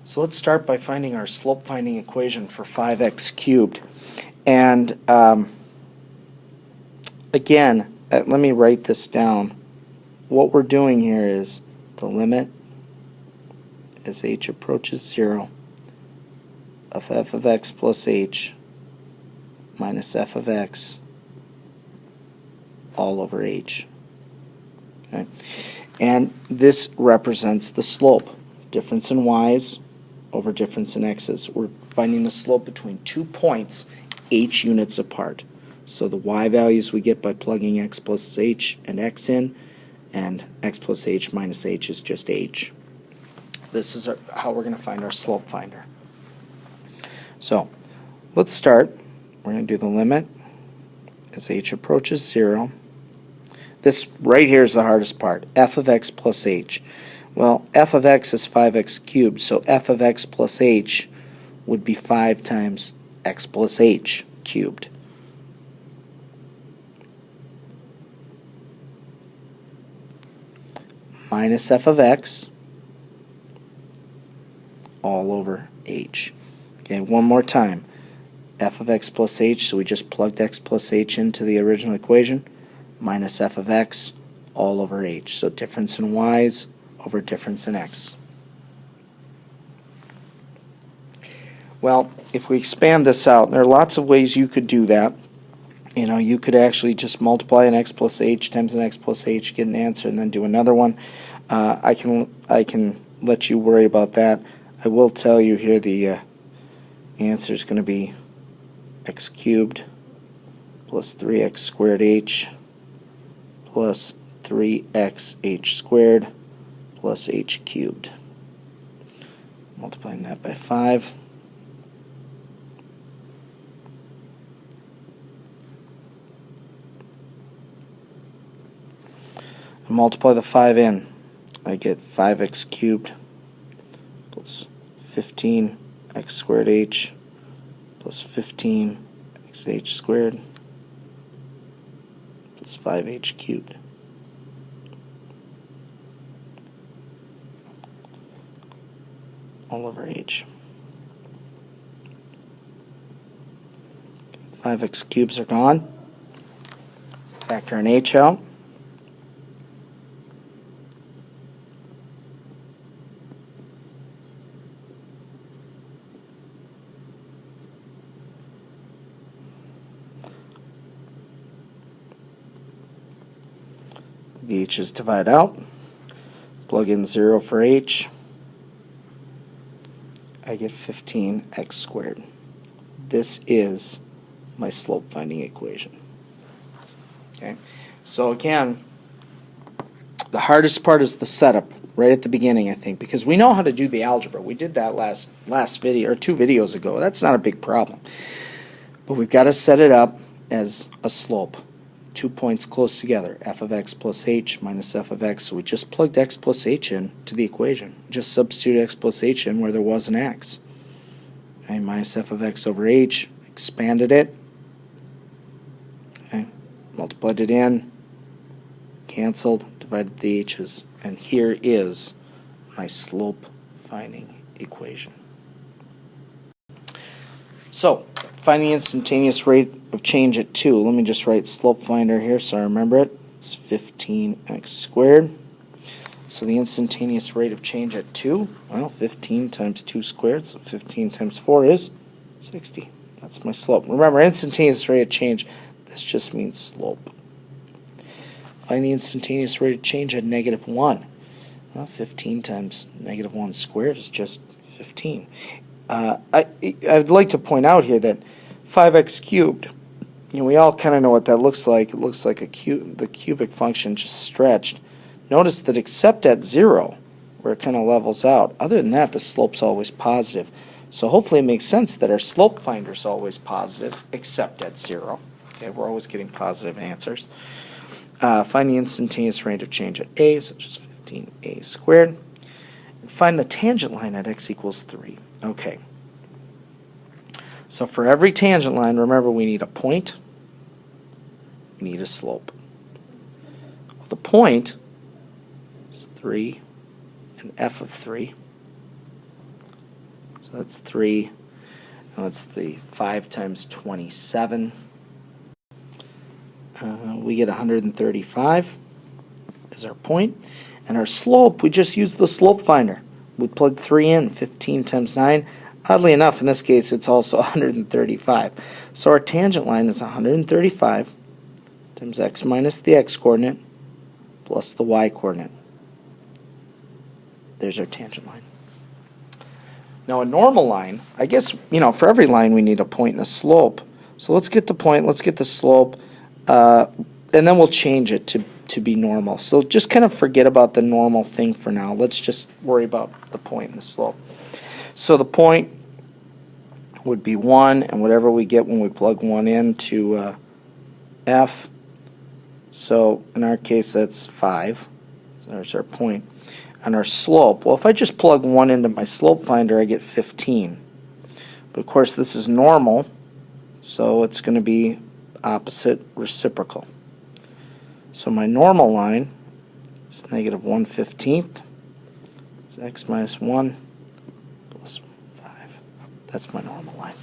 So let's start by finding our slope finding equation for 5x cubed. And again, let me write this down. What we're doing here is the limit as h approaches 0 of f of x plus h minus f of x all over h. Okay? And this represents the slope. Difference in y's over difference in x's. We're finding the slope between 2 points h units apart. So the y values we get by plugging x plus h and x in, and x plus h minus h is just h. This is how we're going to find our slope finder. So let's start. We're going to do the limit as h approaches 0. This right here is the hardest part. F of x plus h. Well, f of x is 5x cubed, so f of x plus h would be 5 times x plus h cubed. Minus f of x all over h. Okay, one more time. F of x plus h, so we just plugged x plus h into the original equation, minus f of x all over h. So difference in y's over difference in x. Well, if we expand this out, there are lots of ways you could do that. You know, you could actually just multiply an x plus h times an x plus h, get an answer, and then do another one. I can let you worry about that. I will tell you here the answer is going to be x cubed plus 3x squared h plus 3x h squared plus h cubed. Multiplying that by 5. And multiply the 5 in. I get 5x cubed plus 15x squared h plus 15x h squared plus 5h cubed. All over h. 5x cubes are gone. Factor an h out. The h's divide out. Plug in 0 for h. I get 15x squared. This is my slope finding equation. Okay, so again, the hardest part is the setup right at the beginning, I think, because we know how to do the algebra. We did that last video or 2 videos ago. That's not a big problem. But we've got to set it up as a slope. 2 points close together, f of x plus h minus f of x. So we just plugged x plus h in to the equation. Just substitute x plus h in where there was an x. Okay, minus f of x over h, expanded it, okay, multiplied it in, canceled, divided the h's, and here is my slope finding equation. So, find the instantaneous rate of change at 2. Let me just write slope finder here so I remember it. It's 15x squared. So the instantaneous rate of change at 2, well, 15 times 2 squared, so 15 times 4 is 60. That's my slope. Remember, instantaneous rate of change, this just means slope. Find the instantaneous rate of change at -1. Well, 15 times -1 squared is just 15. I'd like to point out here that 5x cubed, you know, we all kind of know what that looks like. It looks like the cubic function just stretched. Notice that except at 0, where it kind of levels out, other than that, the slope's always positive. So hopefully it makes sense that our slope finder is always positive, except at 0. Okay, we're always getting positive answers. Find the instantaneous rate of change at a, such as 15a squared. And find the tangent line at x equals 3. Okay. So for every tangent line, remember we need a point, we need a slope. Well, the point is 3 and f of 3. So that's 3. Now it's the 5 times 27. We get 135 as our point. And our slope, we just use the slope finder. We plug 3 in, 15 times 9. Oddly enough, in this case, it's also 135. So our tangent line is 135 times x minus the x-coordinate plus the y-coordinate. There's our tangent line. Now a normal line, I guess, for every line we need a point and a slope. So let's get the point, let's get the slope, and then we'll change it to be normal. So just kind of forget about the normal thing for now. Let's just worry about the point and the slope. So the point would be 1, and whatever we get when we plug 1 into f. So in our case, that's 5. So there's our point. And our slope, well, if I just plug 1 into my slope finder, I get 15. But of course, this is normal, so it's going to be opposite reciprocal. So my normal line is negative 1/15. It's x minus 1 plus 5. That's my normal line.